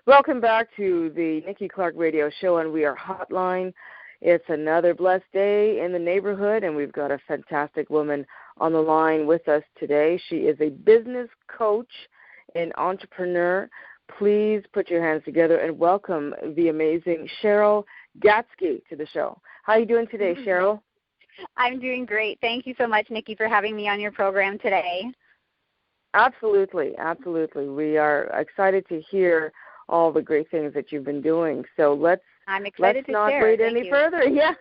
Welcome back to the Nikki Clarke Radio Show, and we are Hotline. It's another blessed day in the neighborhood, and we've got a fantastic woman on the line with us today. She is a business coach and entrepreneur. Please put your hands together and welcome the amazing Sheryl Gatzke to the show. How are you doing today, Sheryl? I'm doing great. Thank you so much, Nikki, for having me on your program today. Absolutely, absolutely. We are excited to hear all the great things that you've been doing. So let's not wait any further. Yeah,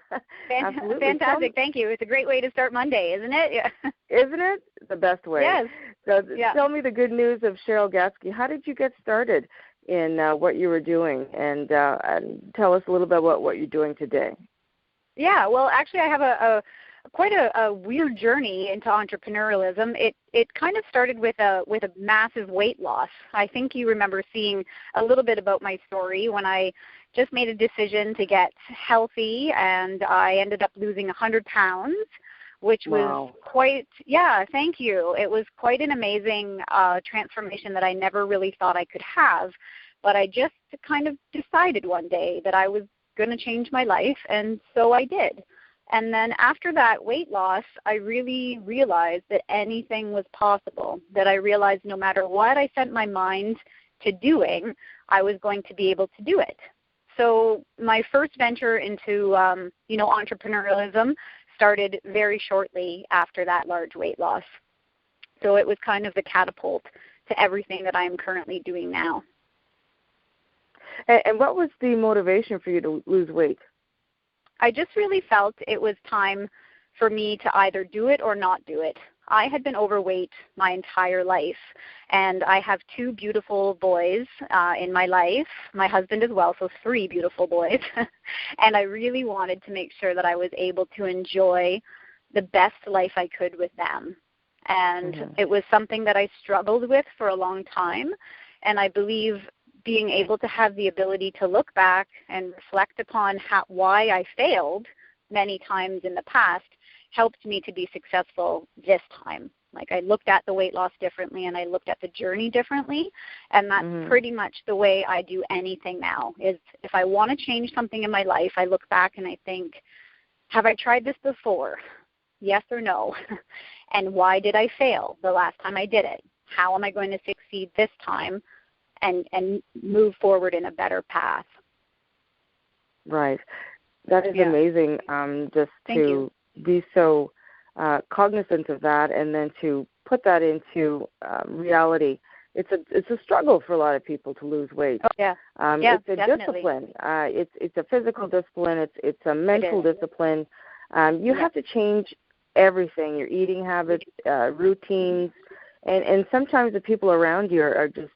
absolutely. Fantastic. Thank you. It's a great way to start Monday, isn't it? Yeah. Isn't it? The best way. Yes. So tell me the good news of Sheryl Gatzke. How did you get started in what you were doing? And tell us a little bit about what you're doing today. Yeah, well, actually I have quite a weird journey into entrepreneurialism. It kind of started with a massive weight loss. I think you remember seeing a little bit about my story when I just made a decision to get healthy, and I ended up losing 100 pounds, which was thank you. It was quite an amazing transformation that I never really thought I could have, but I just kind of decided one day that I was going to change my life, and so I did. And then after that weight loss, I really realized that anything was possible, that I realized no matter what I sent my mind to doing, I was going to be able to do it. So my first venture into, entrepreneurialism started very shortly after that large weight loss. So it was kind of the catapult to everything that I am currently doing now. And what was the motivation for you to lose weight? I just really felt it was time for me to either do it or not do it. I had been overweight my entire life, and I have 2 beautiful boys in my life, my husband as well, so 3 beautiful boys. And I really wanted to make sure that I was able to enjoy the best life I could with them. And it was something that I struggled with for a long time, and I believe being able to have the ability to look back and reflect upon why I failed many times in the past helped me to be successful this time. Like, I looked at the weight loss differently, and I looked at the journey differently, and that's pretty much the way I do anything now. Is if I want to change something in my life, I look back and I think, have I tried this before? Yes or no? And why did I fail the last time I did it? How am I going to succeed this time? And move forward in a better path. Right. That is amazing, just to be so cognizant of that, and then to put that into reality. It's a struggle for a lot of people to lose weight. Oh, yeah. It's a discipline. It's a physical discipline. It's a mental discipline. You have to change everything, your eating habits, routines, and sometimes the people around you are just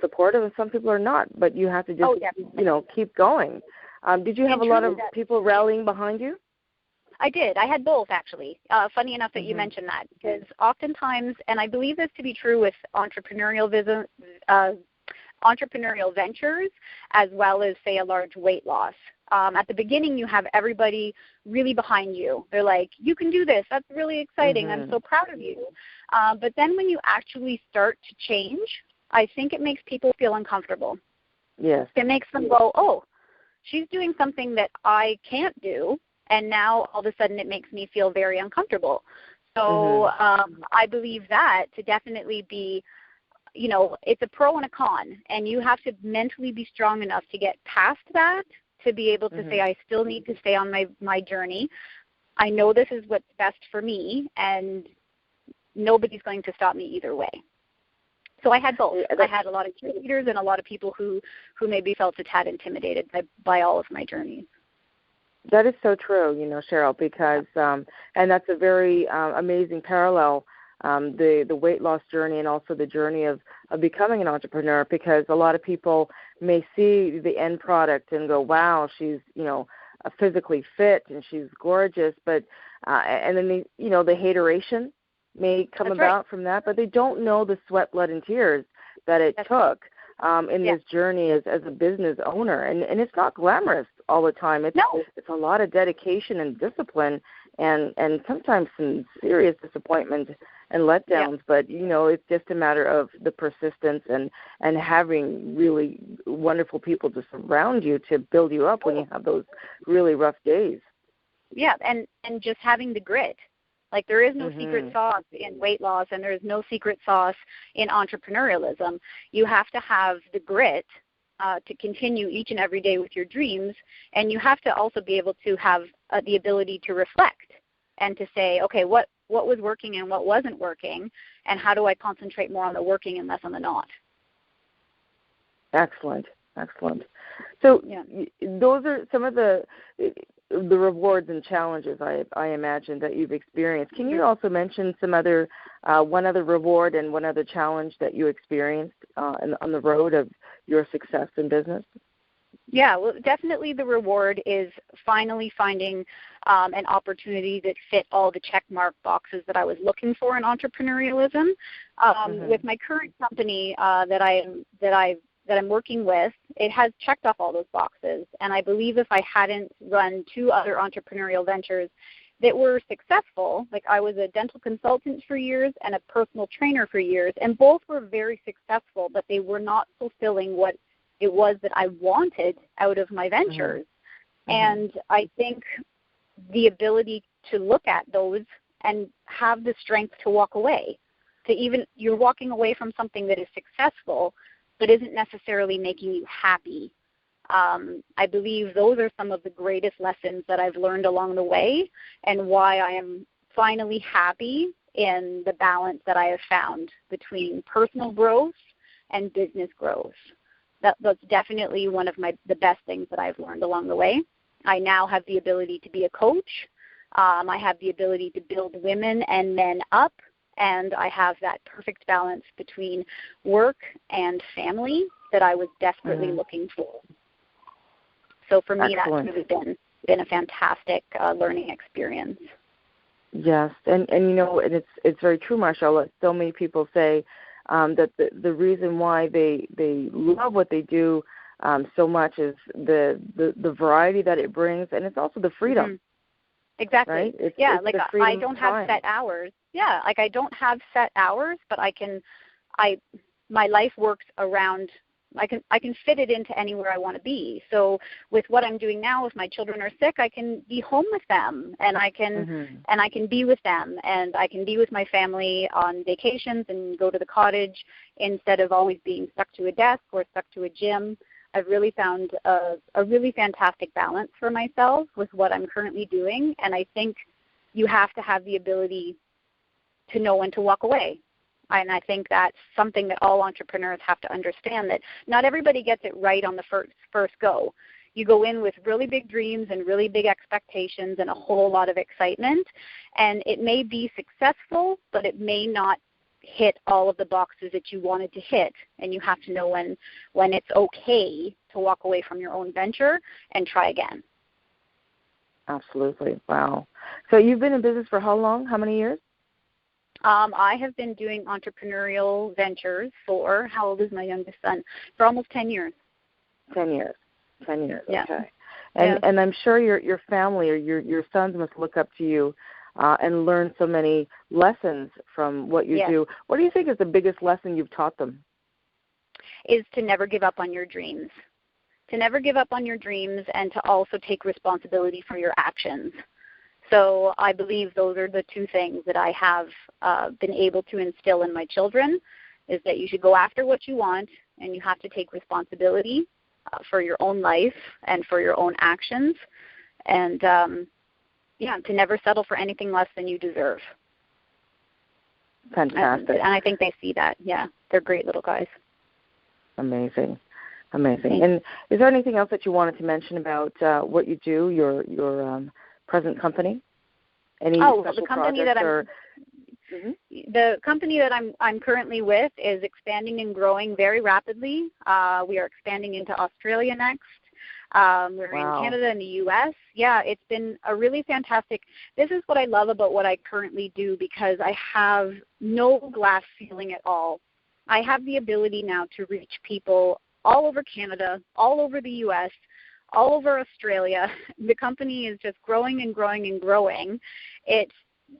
supportive, and some people are not, but you have to just, keep going. Did you have a lot of people rallying behind you? I did. I had both, actually. Funny enough that you mentioned that, because oftentimes, and I believe this to be true with entrepreneurial ventures as well as, say, a large weight loss. At the beginning, you have everybody really behind you. They're like, you can do this. That's really exciting. I'm so proud of you. But then when you actually start to change, I think it makes people feel uncomfortable. Yes. It makes them go, oh, she's doing something that I can't do, and now all of a sudden it makes me feel very uncomfortable. So I believe that to definitely be, it's a pro and a con, and you have to mentally be strong enough to get past that to be able to say, I still need to stay on my journey. I know this is what's best for me, and nobody's going to stop me either way. So I had both. I had a lot of cheerleaders and a lot of people who maybe felt a tad intimidated by all of my journeys. That is so true, Sheryl, because, and that's a very amazing parallel, the weight loss journey and also the journey of becoming an entrepreneur, because a lot of people may see the end product and go, wow, she's, physically fit and she's gorgeous, but, and then the hateration may come about from that, but they don't know the sweat, blood, and tears that it took in this journey as a business owner. And it's not glamorous all the time. It's a lot of dedication and discipline, and sometimes some serious disappointment and letdowns. But it's just a matter of the persistence and having really wonderful people to surround you to build you up when you have those really rough days. Yeah, and just having the grit. Like, there is no secret sauce in weight loss, and there is no secret sauce in entrepreneurialism. You have to have the grit to continue each and every day with your dreams, and you have to also be able to have the ability to reflect and to say, okay, what was working and what wasn't working, and how do I concentrate more on the working and less on the not? Excellent. So those are some of the rewards and challenges I imagine that you've experienced. Can you also mention some other one other reward and one other challenge that you experienced on the road of your success in business? Yeah, well, definitely the reward is finally finding an opportunity that fit all the check mark boxes that I was looking for in entrepreneurialism. With my current company that I'm working with, it has checked off all those boxes. And I believe if I hadn't run two other entrepreneurial ventures that were successful, like I was a dental consultant for years and a personal trainer for years, and both were very successful, but they were not fulfilling what it was that I wanted out of my ventures. And I think the ability to look at those and have the strength to walk away, you're walking away from something that is successful but isn't necessarily making you happy. I believe those are some of the greatest lessons that I've learned along the way, and why I am finally happy in the balance that I have found between personal growth and business growth. That's definitely one of the best things that I've learned along the way. I now have the ability to be a coach. I have the ability to build women and men up, and I have that perfect balance between work and family that I was desperately looking for. So for me, Excellent. That's really been a fantastic learning experience. Yes, and it's very true, Marshall. So many people say that the reason why they love what they do so much is the variety that it brings, and it's also the freedom. Exactly. Right? It's I don't have set hours. Yeah, like I don't have set hours, but my life works around. I can fit it into anywhere I want to be. So with what I'm doing now, if my children are sick, I can be home with them, and I can be with them, and I can be with my family on vacations and go to the cottage instead of always being stuck to a desk or stuck to a gym. I've really found a really fantastic balance for myself with what I'm currently doing, and I think you have to have the ability to know when to walk away. And I think that's something that all entrepreneurs have to understand, that not everybody gets it right on the first go. You go in with really big dreams and really big expectations and a whole lot of excitement, and it may be successful, but it may not hit all of the boxes that you wanted to hit, and you have to know when it's okay to walk away from your own venture and try again. Absolutely. Wow. So you've been in business for how long? How many years? I have been doing entrepreneurial ventures for, how old is my youngest son? For almost 10 years. 10 years. Yeah. Okay. And I'm sure your family or your sons must look up to you and learn so many lessons from what you do. What do you think is the biggest lesson you've taught them? Is to never give up on your dreams. To never give up on your dreams, and to also take responsibility for your actions. So I believe those are the two things that I have been able to instill in my children, is that you should go after what you want, and you have to take responsibility for your own life and for your own actions, and to never settle for anything less than you deserve. Fantastic. And I think they see that. Yeah, they're great little guys. Amazing. And is there anything else that you wanted to mention about what you do, your present company? Any special the company projects the company that I'm currently with is expanding and growing very rapidly. We are expanding into Australia next. We're in Canada and the U.S. Yeah, it's been a really fantastic. This is what I love about what I currently do, because I have no glass ceiling at all. I have the ability now to reach people all over Canada, all over the U.S., all over Australia. The company is just growing and growing and growing. It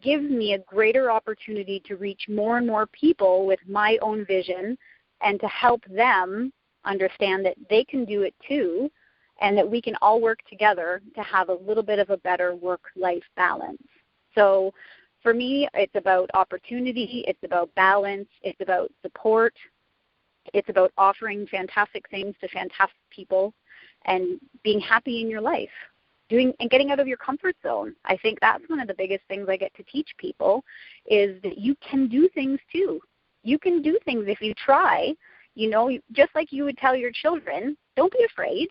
gives me a greater opportunity to reach more and more people with my own vision and to help them understand that they can do it too, and that we can all work together to have a little bit of a better work-life balance. So for me, it's about opportunity, it's about balance, it's about support, it's about offering fantastic things to fantastic people and being happy in your life, doing and getting out of your comfort zone. I think that's one of the biggest things I get to teach people, is that you can do things too. You can do things if you try. You know, just like you would tell your children, don't be afraid.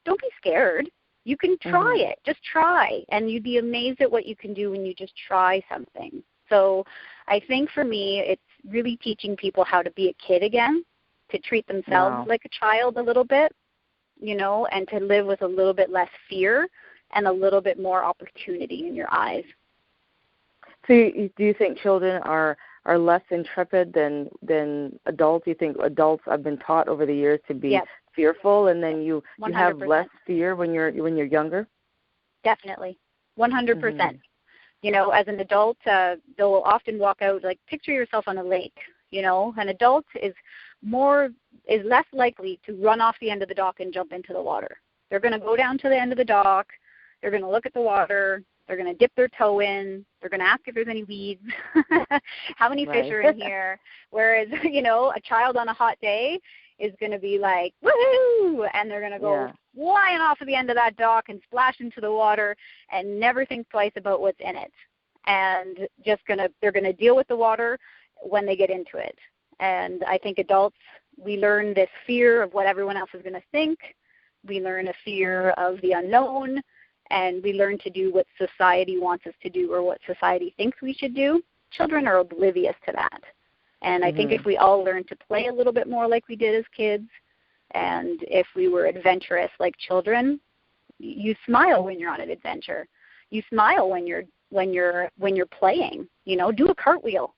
Don't be scared. You can try it. Just try. And you'd be amazed at what you can do when you just try something. So I think for me, it's really teaching people how to be a kid again, to treat themselves like a child a little bit, you know, and to live with a little bit less fear and a little bit more opportunity in your eyes. So do you think children are less intrepid than adults? You think adults have been taught over the years to be fearful, and then you have less fear when you're younger? Definitely, 100%. You know, as an adult, they'll often walk out, like, picture yourself on a lake. You know, an adult is less likely to run off the end of the dock and jump into the water. They're going to go down to the end of the dock. They're going to look at the water. They're going to dip their toe in. They're going to ask if there's any weeds, how many fish are in here. Whereas, you know, a child on a hot day is going to be like, woohoo, and they're going to go flying off of the end of that dock and splash into the water and never think twice about what's in it. And they're going to deal with the water when they get into it. And I think adults, we learn this fear of what everyone else is going to think. We learn a fear of the unknown. And we learn to do what society wants us to do or what society thinks we should do. Children are oblivious to that. And I think if we all learn to play a little bit more like we did as kids, and if we were adventurous like children, you smile when you're on an adventure. You smile when you're playing. You know, do a cartwheel.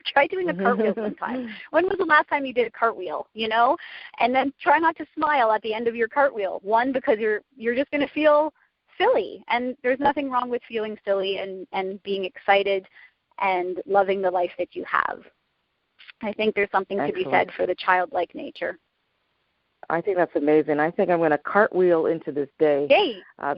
Try doing a cartwheel sometime. When was the last time you did a cartwheel? You know, and then try not to smile at the end of your cartwheel. One, because you're just going to feel silly, and there's nothing wrong with feeling silly and being excited and loving the life that you have. I think there's something to be said for the childlike nature. I think that's amazing. I think I'm going to cartwheel into this day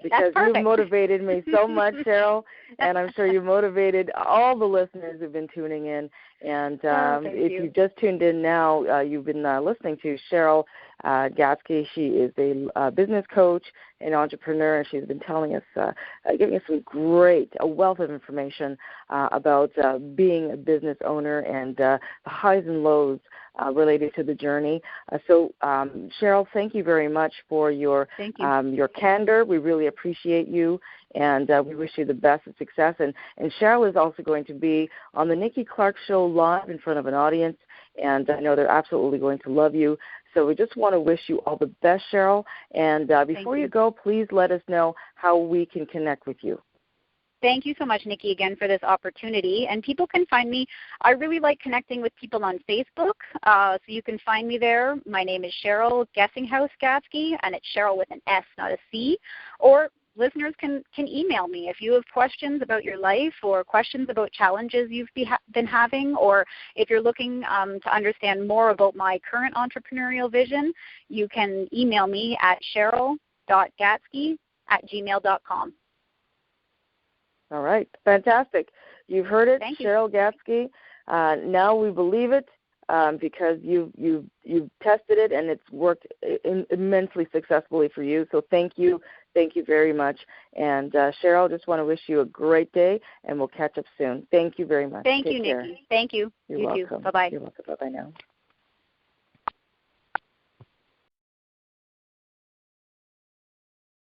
because you've motivated me so much, Sheryl, and I'm sure you motivated all the listeners who've been tuning in. And if you just tuned in now, you've been listening to Sheryl Gatzke. She is a business coach and entrepreneur, and she's been telling us, giving us a wealth of information about being a business owner and the highs and lows related to the journey. So, Sheryl, thank you very much for your candor. We really appreciate you, and we wish you the best of success. And Sheryl is also going to be on the Nikki Clarke Show live in front of an audience, and I know they're absolutely going to love you. So we just want to wish you all the best, Sheryl. And before you go, please let us know how we can connect with you. Thank you so much, Nikki, again, for this opportunity. And people can find me. I really like connecting with people on Facebook, so you can find me there. My name is Sheryl Gessinghouse Gatzke, and it's Sheryl with an S, not a C. Or listeners can email me if you have questions about your life or questions about challenges you've been having, or if you're looking to understand more about my current entrepreneurial vision, you can email me at sheryl.gatzke@gmail.com. All right. Fantastic. You've heard it, Sheryl Gatzke. Now we believe it because you've tested it and it's worked immensely successfully for you. So thank you. Thank you very much. And Sheryl, just want to wish you a great day, and we'll catch up soon. Thank you very much. Thank you, Nikki. Thank you. You're welcome. You too. Bye-bye. You're welcome. Bye-bye now.